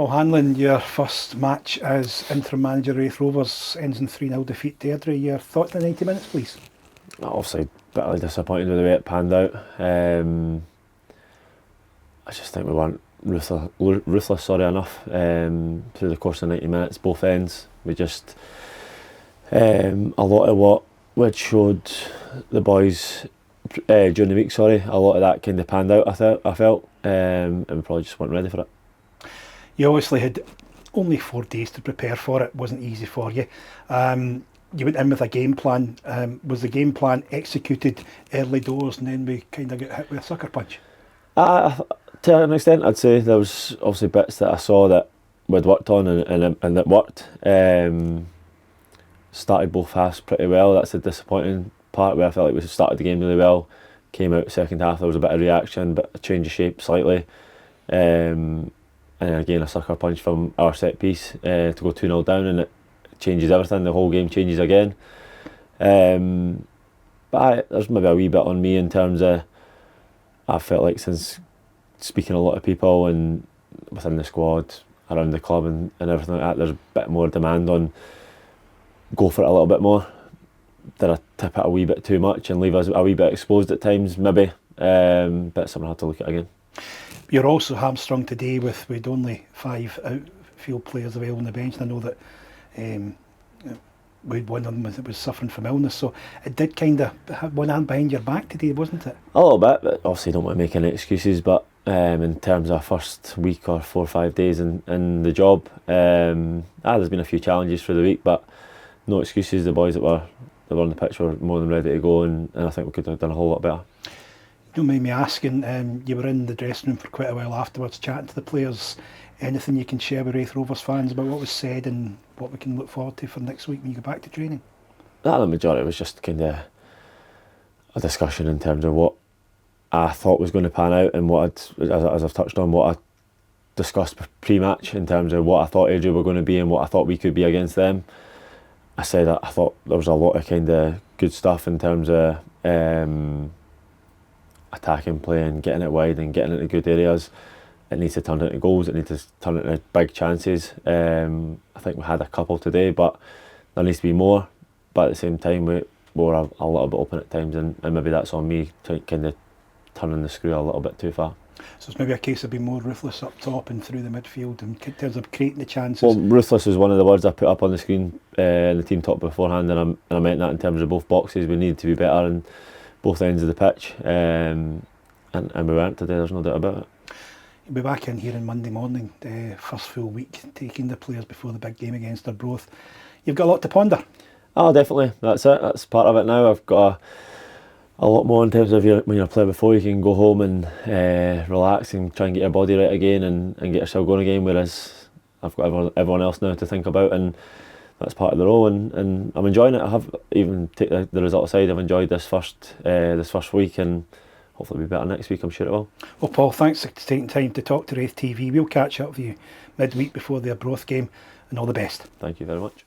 Paul Hanlon, your first match as interim manager of Raith Rovers ends in 3-0 defeat to Airdrie. Your thoughts in the 90 minutes, please? Obviously, bitterly disappointed with the way it panned out. I just think we weren't ruthless enough through the course of 90 minutes, both ends. We just, a lot of what we'd showed the boys during the week, a lot of that kind of panned out, I felt, and we probably just weren't ready for it. You obviously had only 4 days to prepare for it. It wasn't easy for you. You went in with a game plan. Was the game plan executed early doors and then we kind of got hit with a sucker punch? To an extent, I'd say there was obviously bits that I saw that we'd worked on and that worked. Started both halves pretty well. That's the disappointing part, where I felt like we started the game really well. Came out second half, there was a bit of reaction, but a change of shape slightly. And again, a sucker punch from our set piece to go 2-0 down, and it changes everything. The whole game changes again. But there's maybe a wee bit on me in terms of, I felt like since speaking to a lot of people and within the squad, around the club and everything like that, there's a bit more demand on go for it a little bit more. Did I tip it a wee bit too much and leave us a wee bit exposed at times? Maybe. But something I had to look at again. You're also hamstrung today with only 5 outfield players available on the bench. And I know that one of them was suffering from illness, so it did kind of have one hand behind your back today, wasn't it? A little bit, but obviously don't want to make any excuses. But in terms of first week or 4 or 5 days in the job, there's been a few challenges for the week, but no excuses. The boys that were on the pitch were more than ready to go, and I think we could have done a whole lot better. Don't mind me asking, you were in the dressing room for quite a while afterwards, chatting to the players. Anything you can share with Raith Rovers fans about what was said and what we can look forward to for next week when you go back to training? The majority was just kind of a discussion in terms of what I thought was going to pan out, and what as I've touched on, what I discussed pre-match in terms of what I thought Airdrie were going to be and what I thought we could be against them. I said that I thought there was a lot of kind of good stuff in terms of attacking play and getting it wide and getting into good areas. It needs to turn into goals, it needs to turn into big chances. I think we had a couple today, but there needs to be more. But at the same time, we were a little bit open at times, and maybe that's on me to kind of turning the screw a little bit too far. So it's maybe a case of being more ruthless up top and through the midfield in terms of creating the chances. Well, ruthless is one of the words I put up on the screen in the team talk beforehand, and I meant that in terms of both boxes. We needed to be better in both ends of the pitch, and we weren't today, there's no doubt about it. You'll be back in here on Monday morning, the first full week, taking the players before the big game against Arbroath. You've got a lot to ponder. Oh, definitely, that's it, that's part of it now. I've got a lot more in terms of when you're playing before, you can go home and relax and try and get your body right again and get yourself going again, whereas I've got everyone else now to think about, and that's part of the role, and I'm enjoying it. I have, even take the result aside, I've enjoyed this first week, and hopefully it'll be better next week, I'm sure it will. Well, Paul, thanks for taking time to talk to Raith TV. We'll catch up with you midweek before the Arbroath game, and all the best. Thank you very much.